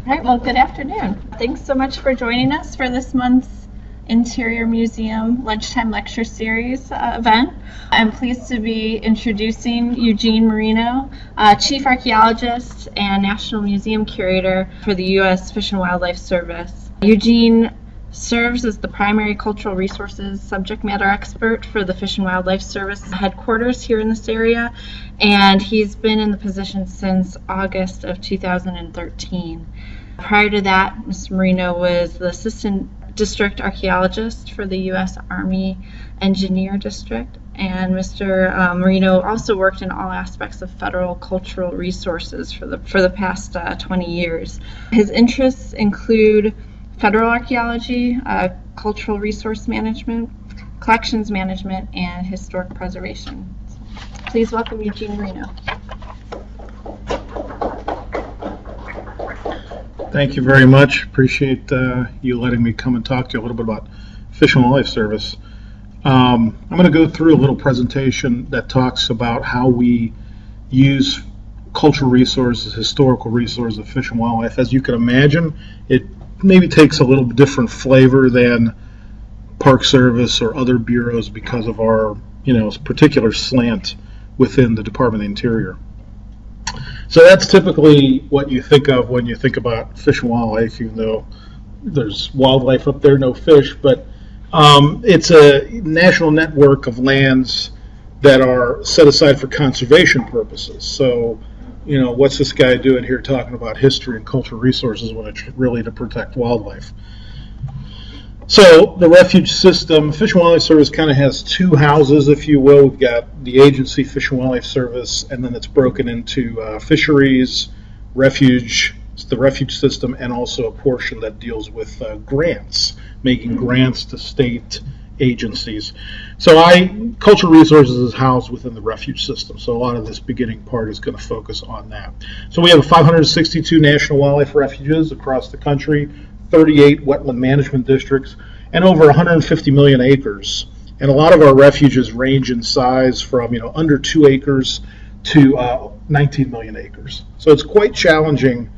All right, well, good afternoon. Thanks so much for joining us for this month's Interior Museum Lunchtime Lecture Series event. I'm pleased to be introducing Eugene Marino, Chief Archaeologist and National Museum Curator for the U.S. Fish and Wildlife Service. Eugene serves as the primary cultural resources subject matter expert for the Fish and Wildlife Service headquarters here in this area, and he's been in the position since August of 2013. Prior to that, Mr. Marino was the Assistant District Archaeologist for the U.S. Army Engineer District, and Mr. Marino also worked in all aspects of federal cultural resources for the past 20 years. His interests include federal archaeology, cultural resource management, collections management, and historic preservation. Please welcome Eugene Marino. Thank you very much. Appreciate you letting me come and talk to you a little bit about Fish and Wildlife Service. I'm going to go through a little presentation that talks about how we use cultural resources, historical resources of fish and wildlife. As you can imagine, it maybe takes a little different flavor than Park Service or other bureaus because of our, particular slant within the Department of the Interior. So that's typically what you think of when you think about fish and wildlife, even though there's wildlife up there, no fish, but it's a national network of lands that are set aside for conservation purposes. So, what's this guy doing here talking about history and cultural resources when it's really to protect wildlife? So the Refuge System, Fish and Wildlife Service kind of has two houses, if you will. We've got the agency, Fish and Wildlife Service, and then it's broken into fisheries, refuge, the Refuge System, and also a portion that deals with grants, making grants to state agencies. So cultural resources is housed within the Refuge System, so a lot of this beginning part is going to focus on that. So we have 562 national wildlife refuges across the country, 38 wetland management districts, and over 150 million acres. And a lot of our refuges range in size from under 2 acres to 19 million acres. So it's quite challenging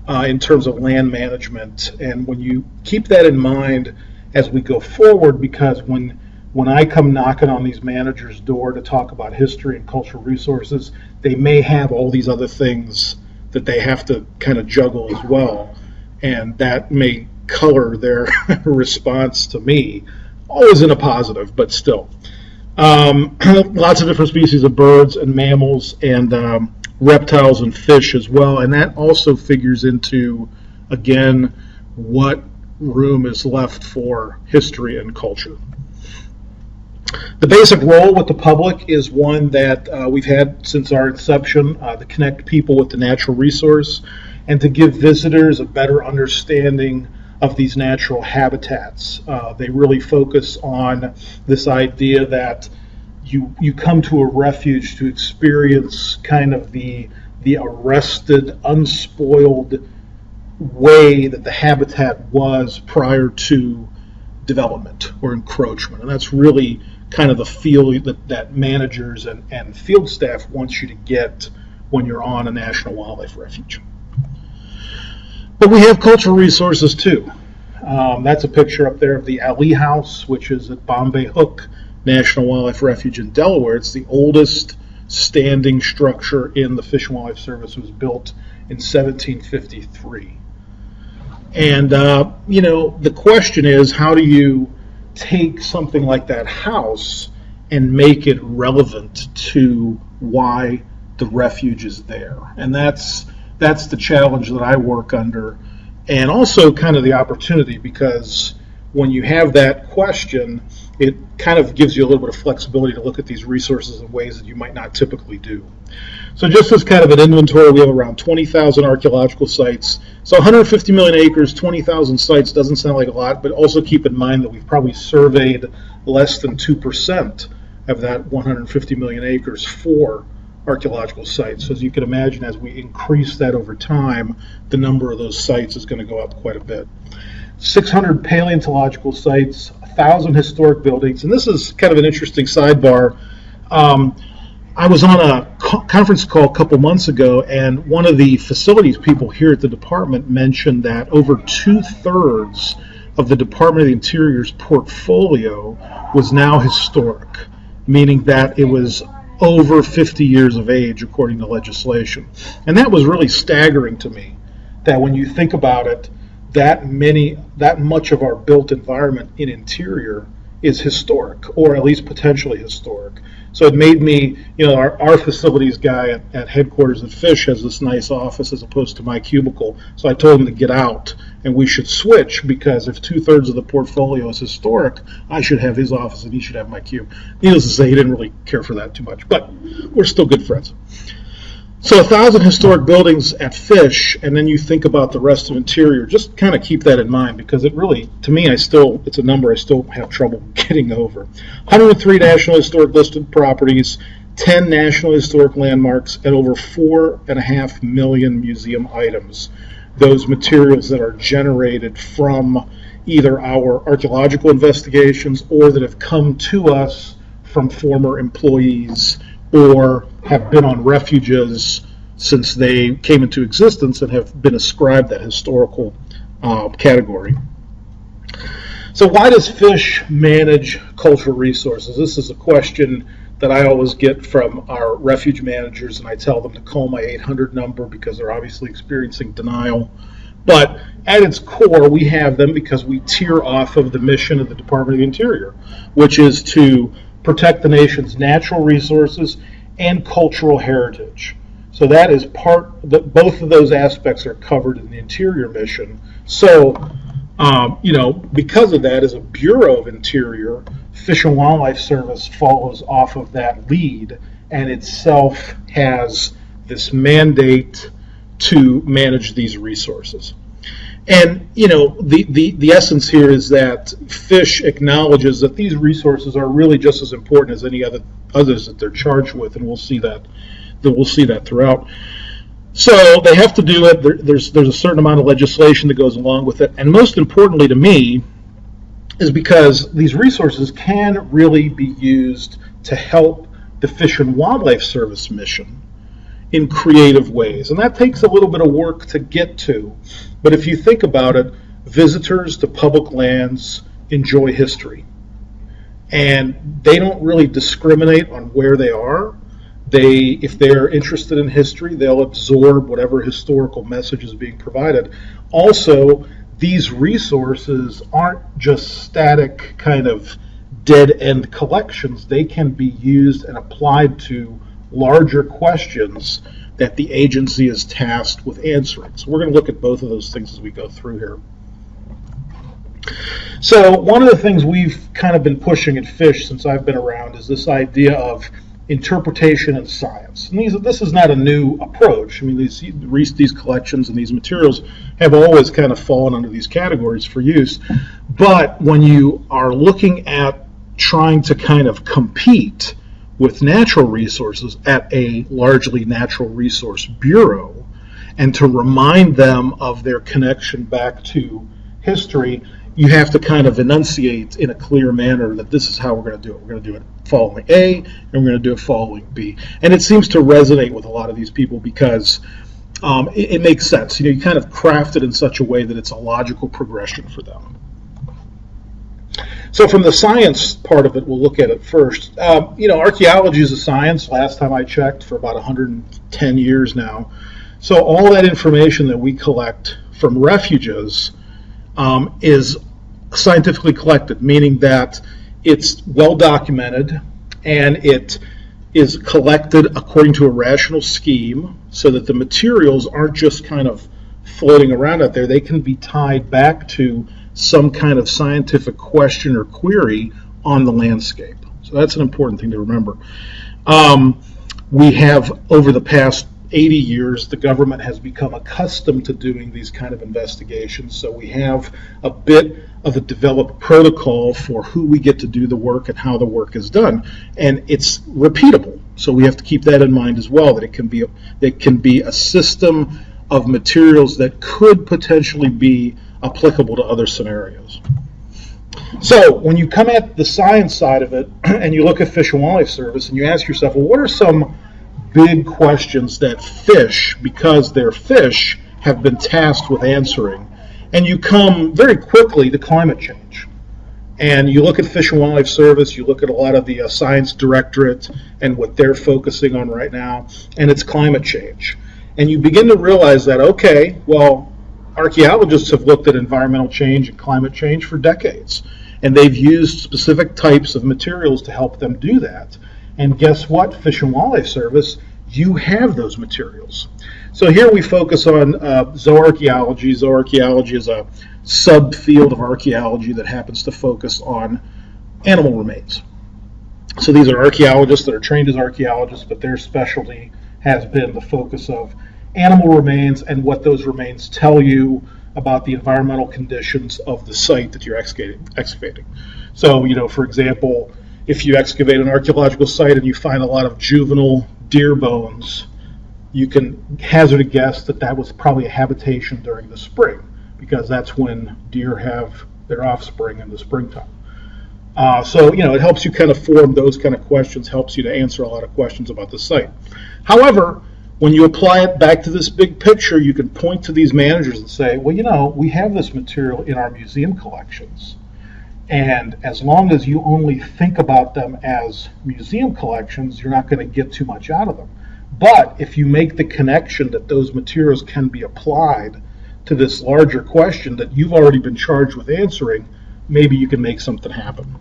in terms of land management. And when you keep that in mind as we go forward, because when I come knocking on these managers' door to talk about history and cultural resources, they may have all these other things that they have to kind of juggle as well. And that may color their response to me, always in a positive, but still. Lots of different species of birds and mammals and reptiles and fish as well, and that also figures into, again, what room is left for history and culture. The basic role with the public is one that we've had since our inception, to connect people with the natural resource and to give visitors a better understanding of these natural habitats. They really focus on this idea that you come to a refuge to experience kind of the arrested, unspoiled way that the habitat was prior to development or encroachment. And that's really kind of the feel that managers and field staff want you to get when you're on a national wildlife refuge. But we have cultural resources too. That's a picture up there of the Ali House, which is at Bombay Hook National Wildlife Refuge in Delaware. It's the oldest standing structure in the Fish and Wildlife Service. It was built in 1753. And, the question is, how do you take something like that house and make it relevant to why the refuge is there? And that's the challenge that I work under, and also kind of the opportunity, because when you have that question, it kind of gives you a little bit of flexibility to look at these resources in ways that you might not typically do. So just as kind of an inventory, we have around 20,000 archaeological sites. So 150 million acres, 20,000 sites doesn't sound like a lot, but also keep in mind that we've probably surveyed less than 2% of that 150 million acres for archaeological sites. So as you can imagine, as we increase that over time, the number of those sites is going to go up quite a bit. 600 paleontological sites, 1,000 historic buildings, and this is kind of an interesting sidebar. I was on a conference call a couple months ago, and one of the facilities people here at the department mentioned that over 2/3 of the Department of the Interior's portfolio was now historic, meaning that it was over 50 years of age according to legislation. And that was really staggering to me, that when you think about it, that much of our built environment in interior is historic, or at least potentially historic. So it made me, our facilities guy at headquarters at Fish has this nice office as opposed to my cubicle. So I told him to get out and we should switch, because if 2/3 of the portfolio is historic, I should have his office and he should have my cube. Needless to say, he didn't really care for that too much, but we're still good friends. So 1,000 historic buildings at Fish, and then you think about the rest of interior. Just kind of keep that in mind, because it really, to me, it's a number I still have trouble getting over. 103 National Historic listed properties, 10 National Historic landmarks, and over 4.5 million museum items. Those materials that are generated from either our archaeological investigations or that have come to us from former employees or have been on refuges since they came into existence and have been ascribed that historical category. So why does Fish manage cultural resources? This is a question that I always get from our refuge managers, and I tell them to call my 800 number because they're obviously experiencing denial. But at its core, we have them because we tear off of the mission of the Department of the Interior, which is to protect the nation's natural resources and cultural heritage. So that is both of those aspects are covered in the Interior mission. So, because of that, as a Bureau of Interior, Fish and Wildlife Service follows off of that lead and itself has this mandate to manage these resources. And, the essence here is that Fish acknowledges that these resources are really just as important as any others that they're charged with, and we'll see that throughout. So they have to do it. There's a certain amount of legislation that goes along with it, and most importantly to me is because these resources can really be used to help the Fish and Wildlife Service mission in creative ways. And that takes a little bit of work to get to. But if you think about it, visitors to public lands enjoy history. And they don't really discriminate on where they are. If they're interested in history, they'll absorb whatever historical message is being provided. Also, these resources aren't just static kind of dead-end collections. They can be used and applied to larger questions that the agency is tasked with answering. So we're going to look at both of those things as we go through here. So one of the things we've kind of been pushing at Fish since I've been around is this idea of interpretation and science. And this is not a new approach. I mean, these collections and these materials have always kind of fallen under these categories for use. But when you are looking at trying to kind of compete with natural resources at a largely natural resource bureau, and to remind them of their connection back to history, you have to kind of enunciate in a clear manner that this is how we're going to do it. We're going to do it following A, and we're going to do it following B. And it seems to resonate with a lot of these people because it makes sense. You kind of craft it in such a way that it's a logical progression for them. So from the science part of it, we'll look at it first. Archaeology is a science, last time I checked, for about 110 years now. So all that information that we collect from refuges is scientifically collected, meaning that it's well documented and it is collected according to a rational scheme so that the materials aren't just kind of floating around out there. They can be tied back to some kind of scientific question or query on the landscape. So that's an important thing to remember. We have, over the past 80 years, the government has become accustomed to doing these kind of investigations. So we have a bit of a developed protocol for who we get to do the work and how the work is done. And it's repeatable. So we have to keep that in mind as well, that it can be a system of materials that could potentially be applicable to other scenarios. So when you come at the science side of it and you look at Fish and Wildlife Service and you ask yourself, well, what are some big questions that fish, because they're fish, have been tasked with answering? And you come very quickly to climate change. And you look at Fish and Wildlife Service, you look at a lot of the science directorate and what they're focusing on right now, and it's climate change. And you begin to realize that, okay, well, archaeologists have looked at environmental change and climate change for decades. And they've used specific types of materials to help them do that. And guess what, Fish and Wildlife Service, you have those materials. So here we focus on zooarchaeology. Zooarchaeology is a subfield of archaeology that happens to focus on animal remains. So these are archaeologists that are trained as archaeologists, but their specialty has been the focus of animal remains and what those remains tell you about the environmental conditions of the site that you're excavating. So, for example, if you excavate an archaeological site and you find a lot of juvenile deer bones, you can hazard a guess that that was probably a habitation during the spring, because that's when deer have their offspring in the springtime. So, it helps you kind of form those kind of questions, helps you to answer a lot of questions about the site. However, when you apply it back to this big picture, you can point to these managers and say, well, we have this material in our museum collections. And as long as you only think about them as museum collections, you're not going to get too much out of them. But if you make the connection that those materials can be applied to this larger question that you've already been charged with answering, maybe you can make something happen.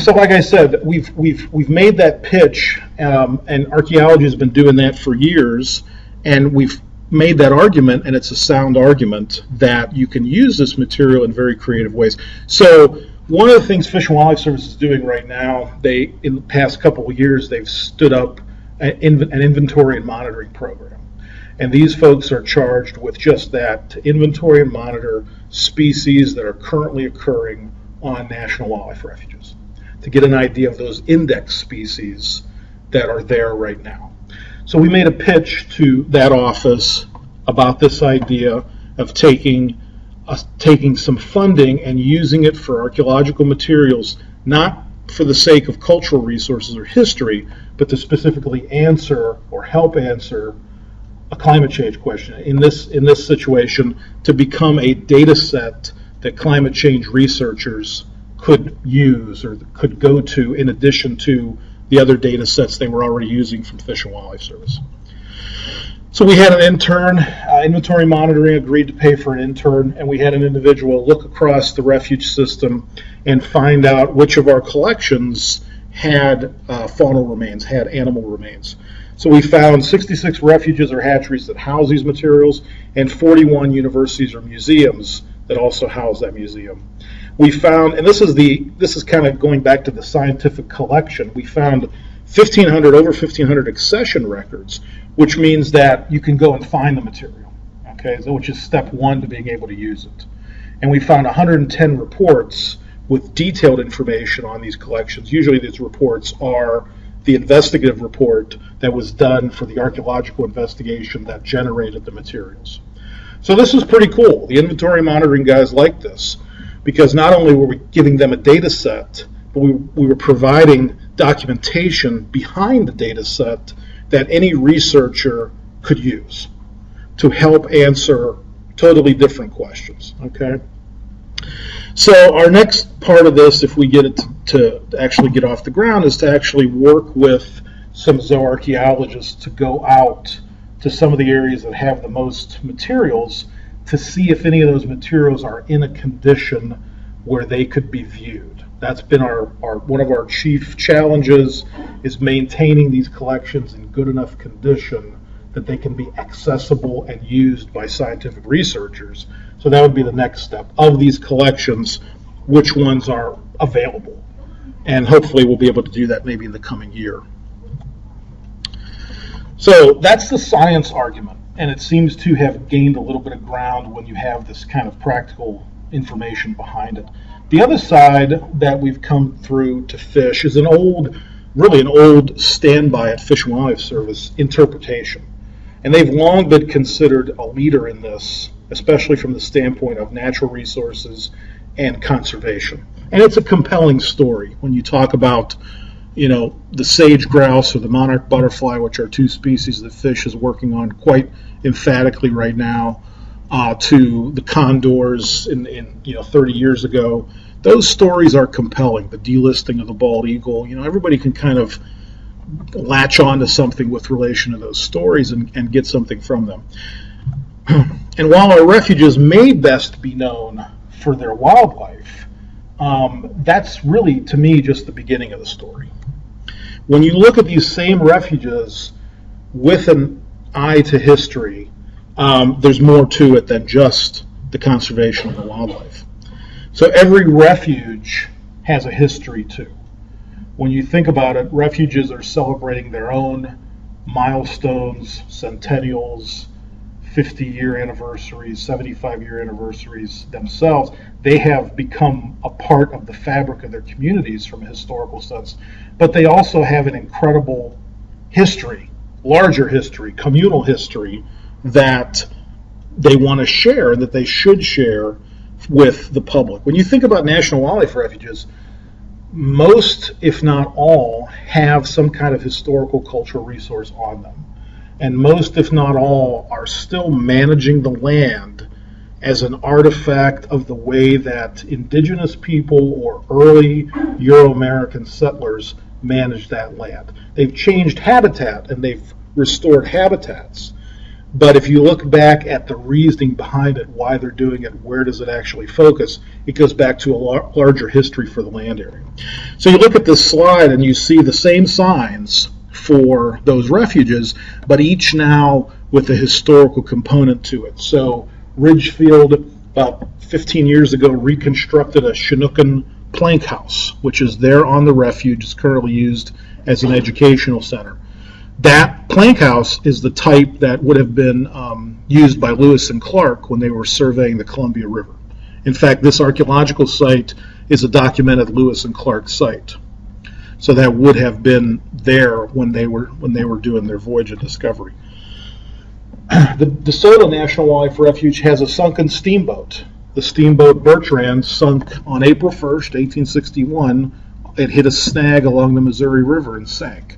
So like I said, we've made that pitch, and archaeology has been doing that for years, and we've made that argument, and it's a sound argument, that you can use this material in very creative ways. So one of the things Fish and Wildlife Service is doing right now, in the past couple of years, they've stood up an inventory and monitoring program. And these folks are charged with just that, to inventory and monitor species that are currently occurring on national wildlife refuges, to get an idea of those index species that are there right now. So we made a pitch to that office about this idea of taking some funding and using it for archaeological materials, not for the sake of cultural resources or history, but to specifically answer or help answer a climate change question. In this situation, to become a data set that climate change researchers could use or could go to in addition to the other data sets they were already using from Fish and Wildlife Service. So we had an intern, inventory monitoring agreed to pay for an intern, and we had an individual look across the refuge system and find out which of our collections had faunal remains, had animal remains. So we found 66 refuges or hatcheries that house these materials, and 41 universities or museums that also house that museum. We found, and this is kind of going back to the scientific collection, we found over 1,500 accession records, which means that you can go and find the material, okay, so which is step one to being able to use it. And we found 110 reports with detailed information on these collections. Usually these reports are the investigative report that was done for the archaeological investigation that generated the materials. So this is pretty cool. The inventory monitoring guys like this, because not only were we giving them a data set, but we were providing documentation behind the data set that any researcher could use to help answer totally different questions, okay? So our next part of this, if we get it to actually get off the ground, is to actually work with some zooarchaeologists to go out to some of the areas that have the most materials to see if any of those materials are in a condition where they could be viewed. That's been one of our chief challenges, is maintaining these collections in good enough condition that they can be accessible and used by scientific researchers. So that would be the next step. Of these collections, which ones are available? And hopefully we'll be able to do that maybe in the coming year. So that's the science argument, and it seems to have gained a little bit of ground when you have this kind of practical information behind it. The other side that we've come through to fish is an old standby at Fish and Wildlife Service, interpretation. And they've long been considered a leader in this, especially from the standpoint of natural resources and conservation. And it's a compelling story when you talk about, the sage grouse or the monarch butterfly, which are two species that fish is working on quite emphatically right now, to the condors in 30 years ago. Those stories are compelling. The delisting of the bald eagle, everybody can kind of latch on to something with relation to those stories and get something from them. And while our refuges may best be known for their wildlife, that's really, to me, just the beginning of the story. When you look at these same refuges with an eye to history, there's more to it than just the conservation of the wildlife. So every refuge has a history too. When you think about it, refuges are celebrating their own milestones, centennials, 50-year anniversaries, 75-year anniversaries themselves. They have become a part of the fabric of their communities from a historical sense. But they also have an incredible history, larger history, communal history that they want to share, that they should share with the public. When you think about national wildlife refuges, most, if not all, have some kind of historical cultural resource on them. And most, if not all, are still managing the land as an artifact of the way that indigenous people or early Euro-American settlers managed that land. They've changed habitat and they've restored habitats. But if you look back at the reasoning behind it, why they're doing it, where does it actually focus, it goes back to a larger history for the land area. So you look at this slide and you see the same signs for those refuges, but each now with a historical component to it. So Ridgefield, about 15 years ago, reconstructed a Chinookan plank house, which is there on the refuge. It's currently used as an educational center. That plank house is the type that would have been used by Lewis and Clark when they were surveying the Columbia River. In fact, this archaeological site is a documented Lewis and Clark site. So that would have been there when they were doing their voyage of discovery. The DeSoto National Wildlife Refuge has a sunken steamboat. The steamboat Bertrand sunk on April 1st, 1861. It hit a snag along the Missouri River and sank.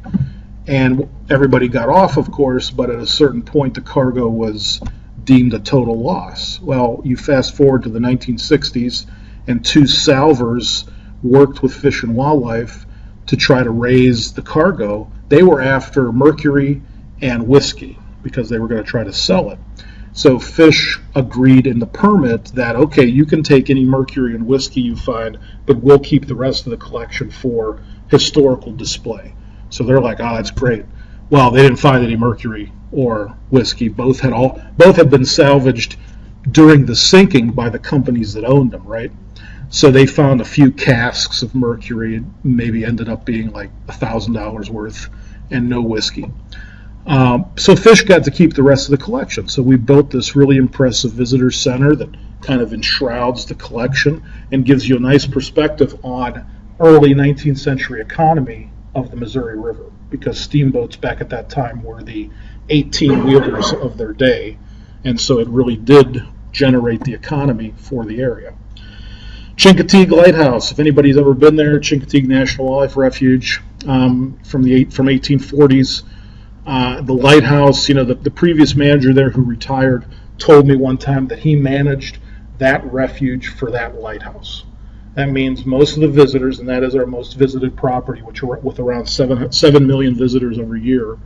And everybody got off, of course, but at a certain point the cargo was deemed a total loss. Well, you fast forward to the 1960s, and two salvors worked with Fish and Wildlife to try to raise the cargo. They were after mercury and whiskey because they were going to try to sell it. So Fish agreed in the permit that, okay, you can take any mercury and whiskey you find, but we'll keep the rest of the collection for historical display. So they're like, oh, that's great. Well, they didn't find any mercury or whiskey. Both had been salvaged during the sinking by the companies that owned them, right? So they found a few casks of mercury. It maybe ended up being like $1,000 worth, and no whiskey. So Fish got to keep the rest of the collection. So we built this really impressive visitor center that kind of enshrouds the collection and gives you a nice perspective on early 19th century economy of the Missouri River, because steamboats back at that time were the 18-wheelers of their day, and so it really did generate the economy for the area. Chincoteague Lighthouse, if anybody's ever been there, Chincoteague National Wildlife Refuge, from 1840s. The lighthouse, the previous manager there who retired told me one time that he managed that refuge for that lighthouse. That means most of the visitors, and that is our most visited property, which are with around 7 million visitors every year.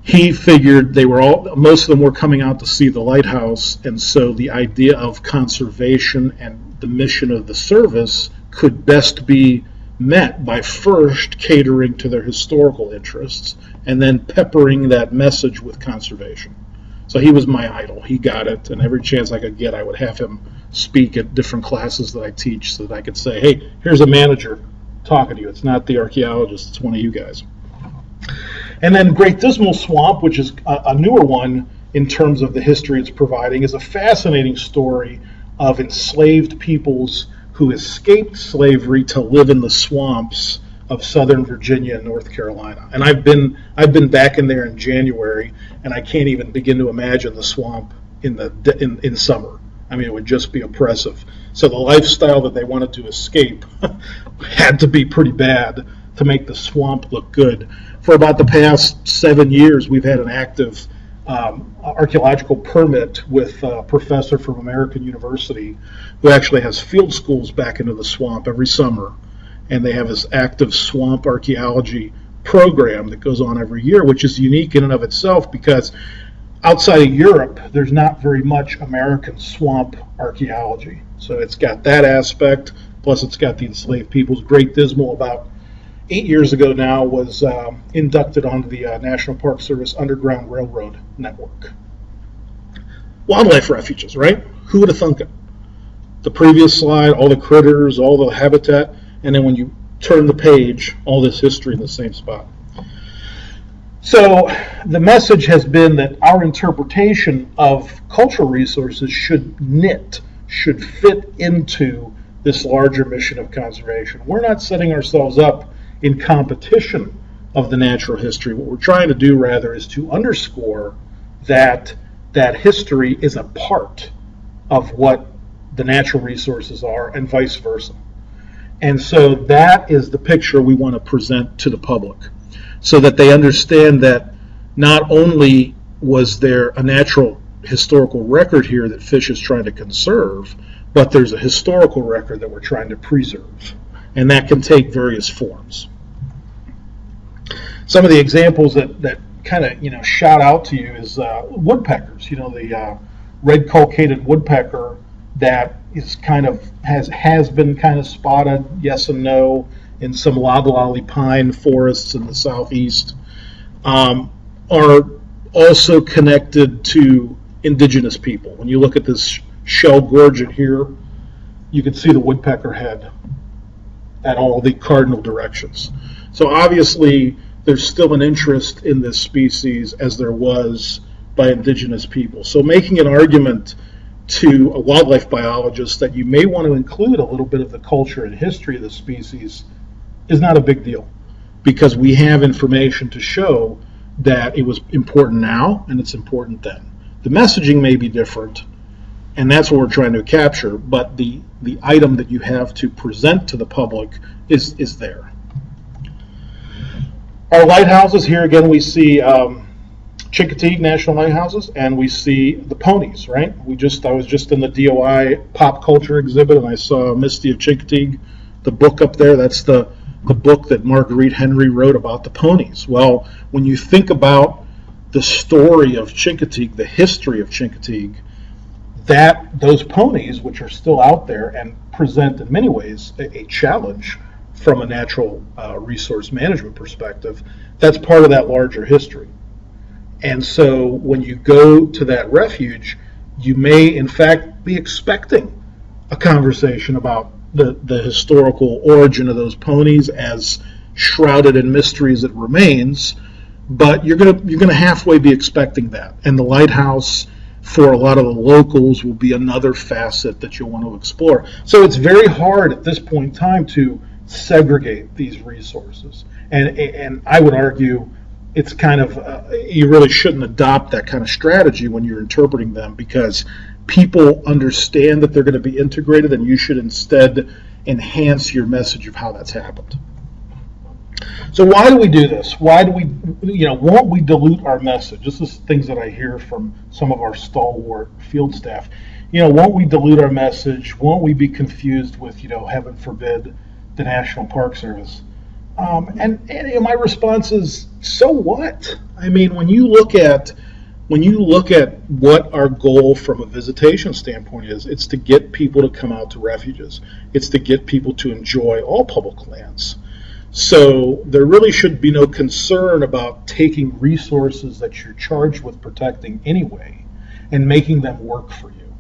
He figured most of them were coming out to see the lighthouse, and so the idea of conservation and the mission of the service could best be met by first catering to their historical interests and then peppering that message with conservation. So he was my idol. He got it, and every chance I could get, I would have him speak at different classes that I teach so that I could say, hey, here's a manager talking to you. It's not the archaeologist, it's one of you guys. And then Great Dismal Swamp, which is a newer one in terms of the history it's providing, is a fascinating story of enslaved peoples who escaped slavery to live in the swamps of Southern Virginia and North Carolina. And I've been back in there in January, and I can't even begin to imagine the swamp in summer. I mean, it would just be oppressive. So the lifestyle that they wanted to escape had to be pretty bad to make the swamp look good. For about the past 7 years, we've had an active archaeological permit with a professor from American University who actually has field schools back into the swamp every summer. And they have this active swamp archaeology program that goes on every year, which is unique in and of itself because outside of Europe, there's not very much American swamp archaeology. So it's got that aspect, plus it's got the enslaved peoples. Great Dismal, about 8 years ago now, was inducted onto the National Park Service Underground Railroad Network. Wildlife refuges, right? Who would have thunk it? The previous slide, all the critters, all the habitat, and then when you turn the page, all this history in the same spot. So the message has been that our interpretation of cultural resources should fit into this larger mission of conservation. We're not setting ourselves up in competition of the natural history. What we're trying to do, rather, is to underscore that history is a part of what the natural resources are, and vice versa. And so that is the picture we want to present to the public, so that they understand that not only was there a natural historical record here that Fish is trying to conserve, but there's a historical record that we're trying to preserve. And that can take various forms. Some of the examples that kind of shout out to you is woodpeckers. The red culcated woodpecker that is kind of has been kind of spotted, yes and no, in some loblolly pine forests in the southeast, are also connected to indigenous people. When you look at this shell gorget here, you can see the woodpecker head at all the cardinal directions. So obviously there's still an interest in this species as there was by indigenous people. So making an argument to a wildlife biologist that you may want to include a little bit of the culture and history of the species is not a big deal, because we have information to show that it was important now and it's important then. The messaging may be different, and that's what we're trying to capture, but the item that you have to present to the public is there. Our lighthouses, here again we see Chincoteague National Lighthouses, and we see the ponies, right? I was just in the DOI pop culture exhibit, and I saw Misty of Chincoteague, the book up there. That's the book that Marguerite Henry wrote about the ponies. Well, when you think about the story of Chincoteague, the history of Chincoteague, those ponies, which are still out there and present in many ways a challenge from a natural resource management perspective, that's part of that larger history. And so when you go to that refuge, you may in fact be expecting a conversation about the historical origin of those ponies, as shrouded in mystery as it remains, but you're gonna halfway be expecting that. And the lighthouse, for a lot of the locals, will be another facet that you'll want to explore. So it's very hard at this point in time to segregate these resources. And I would argue it's kind of, you really shouldn't adopt that kind of strategy when you're interpreting them, because people understand that they're going to be integrated, and you should instead enhance your message of how that's happened. So why do we do this? Why do we, won't we dilute our message? This is things that I hear from some of our stalwart field staff. Won't we dilute our message? Won't we be confused with, heaven forbid, the National Park Service? And my response is, so what? I mean, when you look at what our goal from a visitation standpoint is, it's to get people to come out to refuges. It's to get people to enjoy all public lands. So there really should be no concern about taking resources that you're charged with protecting anyway and making them work for you.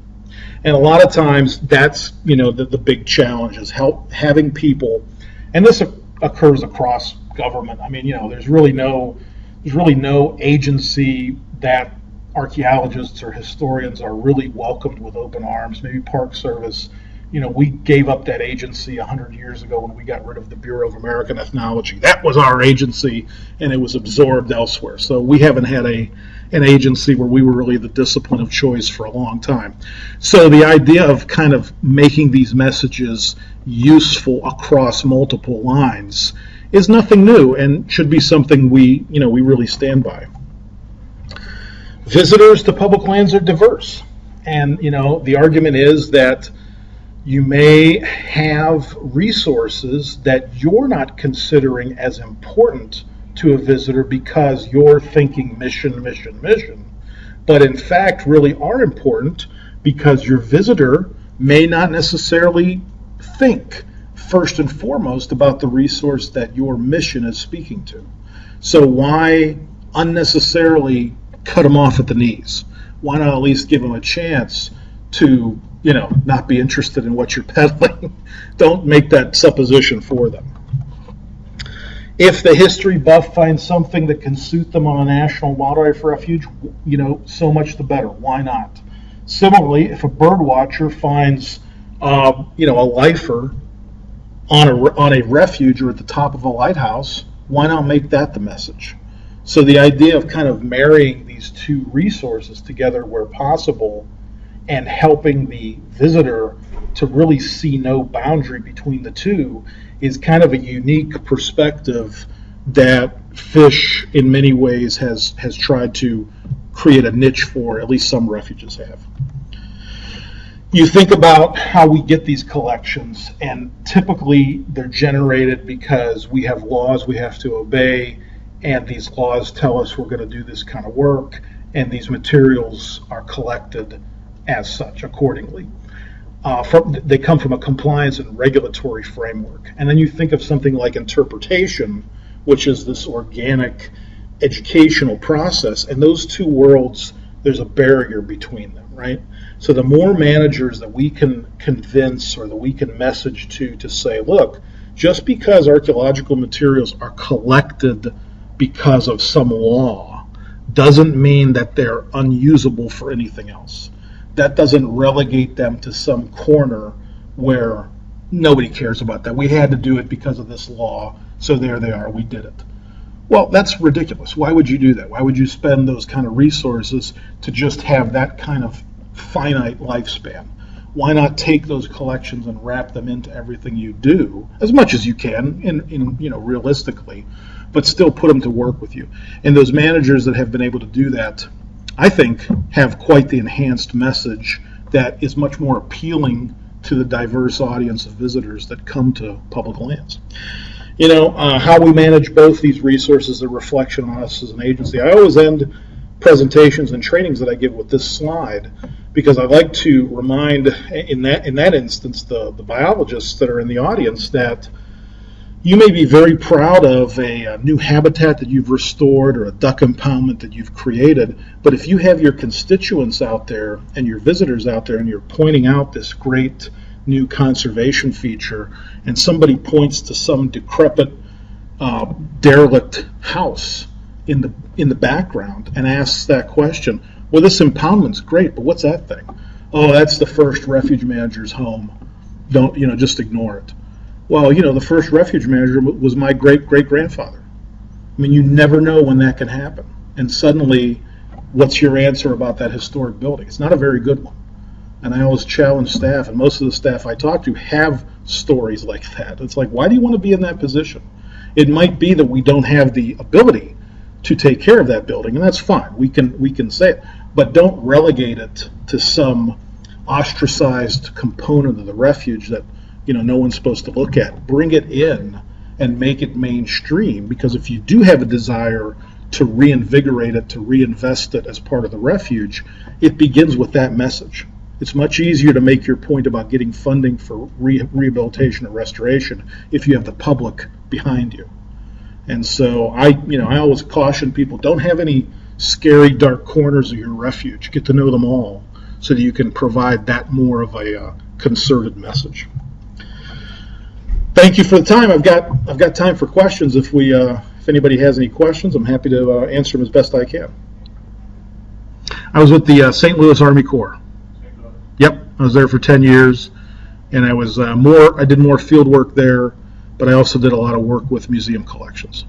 And a lot of times that's, the big challenge is having people, and this occurs across government. I mean, there's really no agency that archaeologists or historians are really welcomed with open arms. Maybe Park Service, we gave up that agency 100 years ago when we got rid of the Bureau of American Ethnology. That was our agency, and it was absorbed elsewhere. So we haven't had an agency where we were really the discipline of choice for a long time. So the idea of kind of making these messages useful across multiple lines is nothing new and should be something we really stand by. Visitors to public lands are diverse, and the argument is that you may have resources that you're not considering as important to a visitor because you're thinking mission, but in fact really are important because your visitor may not necessarily think first and foremost about the resource that your mission is speaking to. So why unnecessarily cut them off at the knees? Why not at least give them a chance to not be interested in what you're peddling? Don't make that supposition for them. If the history buff finds something that can suit them on a national wildlife refuge, so much the better. Why not? Similarly, if a bird watcher finds, a lifer on a refuge or at the top of a lighthouse, why not make that the message? So the idea of kind of marrying these two resources together where possible and helping the visitor to really see no boundary between the two is kind of a unique perspective that Fish in many ways has tried to create a niche for, at least some refuges have. You think about how we get these collections, and typically they're generated because we have laws we have to obey, and these laws tell us we're going to do this kind of work, and these materials are collected as such accordingly. They come from a compliance and regulatory framework. And then you think of something like interpretation, which is this organic educational process, and those two worlds, there's a barrier between them, right? So the more managers that we can convince or that we can message to say, look, just because archaeological materials are collected because of some law doesn't mean that they're unusable for anything else. That doesn't relegate them to some corner where nobody cares about that. We had to do it because of this law, so there they are, we did it. Well, that's ridiculous. Why would you do that? Why would you spend those kind of resources to just have that kind of finite lifespan? Why not take those collections and wrap them into everything you do, as much as you can, realistically, but still put them to work with you? And those managers that have been able to do that, I think, have quite the enhanced message that is much more appealing to the diverse audience of visitors that come to public lands. How we manage both these resources is a reflection on us as an agency. I always end presentations and trainings that I give with this slide because I like to remind, in that instance, the biologists that are in the audience that you may be very proud of a new habitat that you've restored or a duck impoundment that you've created, but if you have your constituents out there and your visitors out there and you're pointing out this great new conservation feature and somebody points to some decrepit, derelict house in the background and asks that question, well, this impoundment's great, but what's that thing? Oh, that's the first refuge manager's home. Don't, just ignore it. Well, the first refuge manager was my great-great-grandfather. I mean, you never know when that can happen. And suddenly, what's your answer about that historic building? It's not a very good one. And I always challenge staff, and most of the staff I talk to have stories like that. It's like, why do you want to be in that position? It might be that we don't have the ability to take care of that building, and that's fine. We can say it. But don't relegate it to some ostracized component of the refuge that no one's supposed to look at. Bring it in and make it mainstream, because if you do have a desire to reinvigorate it, to reinvest it as part of the refuge, it begins with that message. It's much easier to make your point about getting funding for rehabilitation and restoration if you have the public behind you. And so I always caution people, don't have any scary dark corners of your refuge. Get to know them all so that you can provide that more of a concerted message. Thank you for the time. I've got time for questions. If anybody has any questions, I'm happy to answer them as best I can. I was with the St. Louis Army Corps. Yep, I was there for 10 years, And I did more field work there, but I also did a lot of work with museum collections.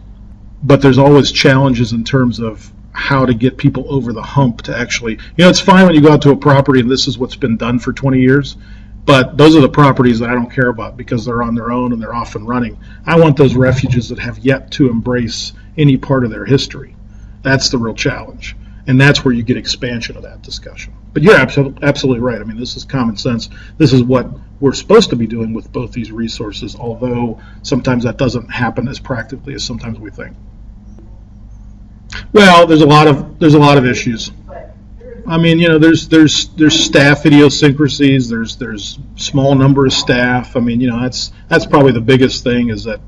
But there's always challenges in terms of how to get people over the hump to actually, it's fine when you go out to a property and this is what's been done for 20 years, but those are the properties that I don't care about because they're on their own and they're off and running. I want those refuges that have yet to embrace any part of their history. That's the real challenge. And that's where you get expansion of that discussion. But you're absolutely right. I mean, this is common sense. This is what we're supposed to be doing with both these resources, although sometimes that doesn't happen as practically as sometimes we think. Well, there's a lot of issues. I mean, there's staff idiosyncrasies. There's small number of staff. I mean, that's probably the biggest thing is that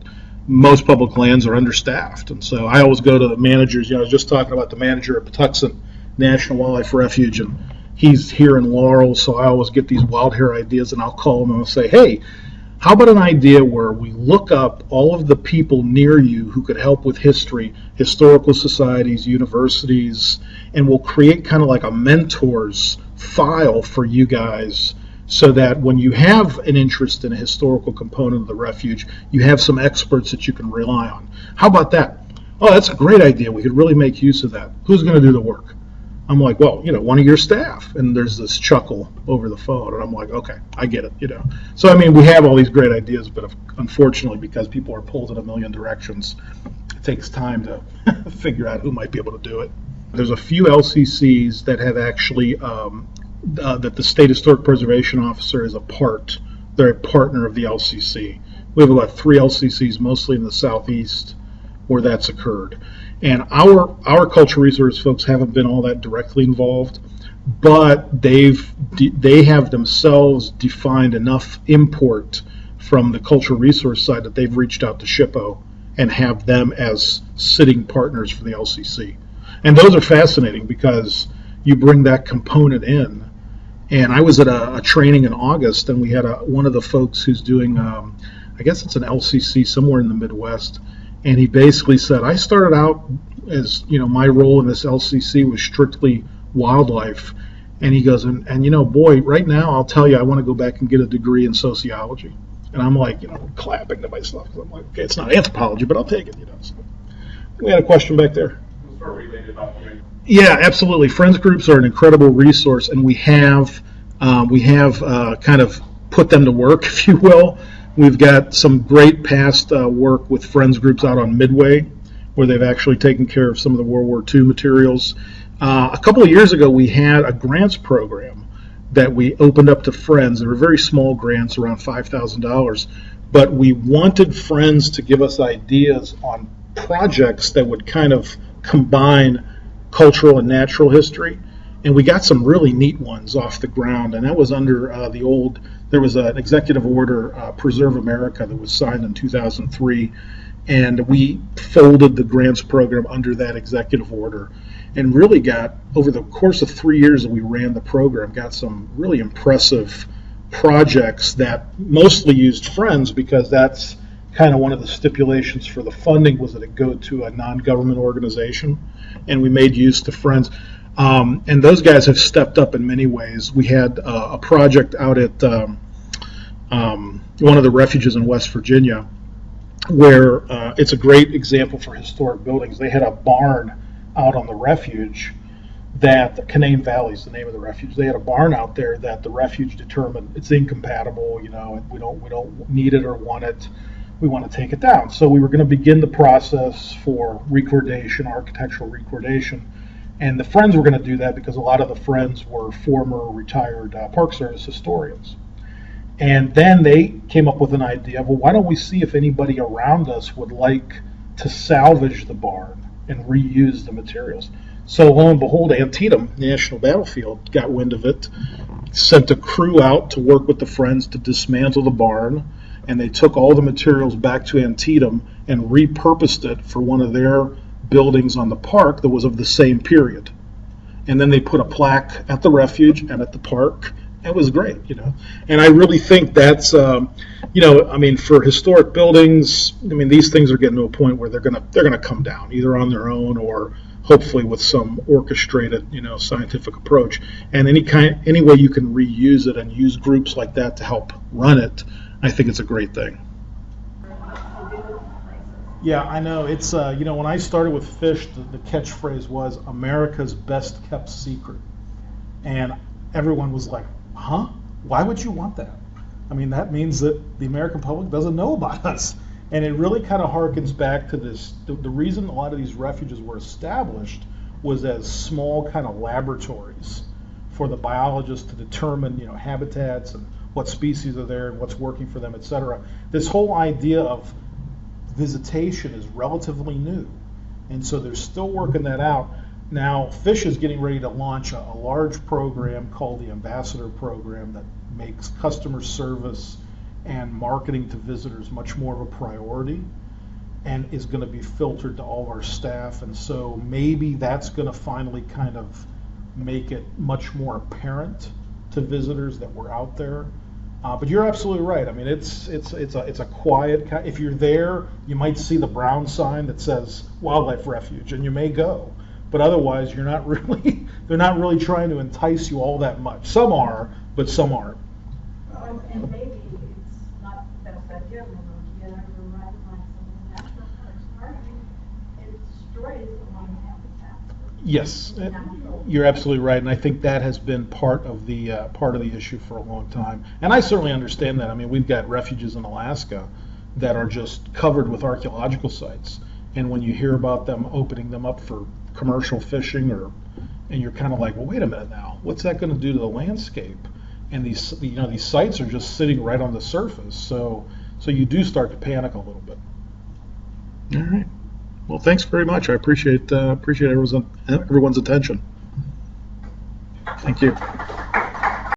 most public lands are understaffed, and so I always go to the managers. I was just talking about the manager at Patuxent National Wildlife Refuge, and he's here in Laurel, so I always get these wild hair ideas, and I'll call him and I'll say, hey, how about an idea where we look up all of the people near you who could help with history, historical societies, universities, and we'll create kind of like a mentors file for you guys so that when you have an interest in a historical component of the refuge, you have some experts that you can rely on. How about that? Oh, that's a great idea. We could really make use of that. Who's going to do the work? I'm like, well, one of your staff. And there's this chuckle over the phone. And I'm like, okay, I get it, So, I mean, we have all these great ideas, but unfortunately, because people are pulled in a million directions, it takes time to figure out who might be able to do it. There's a few LCCs that have actually, that the State Historic Preservation Officer is a part. They're a partner of the LCC. We have about 3 LCCs, mostly in the southeast, where that's occurred. And our cultural resource folks haven't been all that directly involved, but they have themselves defined enough import from the cultural resource side that they've reached out to SHPO and have them as sitting partners for the LCC. And those are fascinating because you bring that component in. And I was at a training in August, and we had one of the folks who's doing, I guess it's an LCC somewhere in the Midwest. And he basically said, I started out as, my role in this LCC was strictly wildlife. And he goes, and boy, right now, I'll tell you, I want to go back and get a degree in sociology. And I'm like, clapping to myself. I'm like, okay, it's not anthropology, but I'll take it, So we had a question back there. Yeah, absolutely. Friends groups are an incredible resource, and we have kind of put them to work, if you will. We've got some great past work with friends groups out on Midway, where they've actually taken care of some of the World War II materials. A couple of years ago, we had a grants program that we opened up to friends. They were very small grants, around $5,000, but we wanted friends to give us ideas on projects that would kind of combine cultural and natural history. And we got some really neat ones off the ground, and that was under there was an executive order, Preserve America, that was signed in 2003, and we folded the grants program under that executive order and really got, over the course of 3 years that we ran the program, got some really impressive projects that mostly used friends because that's kind of one of the stipulations for the funding was that it go to a non-government organization, and we made use to friends. And those guys have stepped up in many ways. We had a project out at one of the refuges in West Virginia where it's a great example for historic buildings. They had a barn out on the refuge that, Canaan Valley is the name of the refuge. They had a barn out there that the refuge determined it's incompatible, and we don't need it or want it. We want to take it down. So we were going to begin the process for recordation, architectural recordation. And the Friends were going to do that because a lot of the Friends were former retired Park Service historians. And then they came up with an idea, well, why don't we see if anybody around us would like to salvage the barn and reuse the materials. So lo and behold, Antietam National Battlefield got wind of it, sent a crew out to work with the Friends to dismantle the barn, and they took all the materials back to Antietam and repurposed it for one of their buildings on the park that was of the same period. And then they put a plaque at the refuge and at the park. It was great, And I really think that's, for historic buildings, these things are getting to a point where they're gonna come down, either on their own or hopefully with some orchestrated, scientific approach. And any way you can reuse it and use groups like that to help run it, I think it's a great thing. Yeah, I know. It's when I started with fish, the catchphrase was America's best kept secret, and everyone was like, "Huh? Why would you want that?" I mean, that means that the American public doesn't know about us. And it really kind of harkens back to this. The reason a lot of these refuges were established was as small kind of laboratories for the biologists to determine, habitats and what species are there and what's working for them, et cetera. This whole idea of visitation is relatively new. And so they're still working that out. Now, Fish is getting ready to launch a large program called the Ambassador Program that makes customer service and marketing to visitors much more of a priority, and is going to be filtered to all of our staff. And so maybe that's going to finally kind of make it much more apparent to visitors that we're out there. But you're absolutely right. I mean, it's a quiet. If you're there, you might see the brown sign that says Wildlife Refuge, and you may go. But otherwise, you're not really. They're not really trying to entice you all that much. Some are, but some aren't. And maybe it's not the best idea when you ever ride on some national parks, it destroys the one habitat. Yes, you're absolutely right, and I think that has been part of the issue for a long time. And I certainly understand that. I mean, we've got refuges in Alaska that are just covered with archaeological sites, and when you hear about them opening them up for commercial fishing, and you're kind of like, well, wait a minute now, what's that going to do to the landscape? And these sites are just sitting right on the surface, so you do start to panic a little bit. All right. Well, thanks very much. I appreciate everyone's attention. Thank you.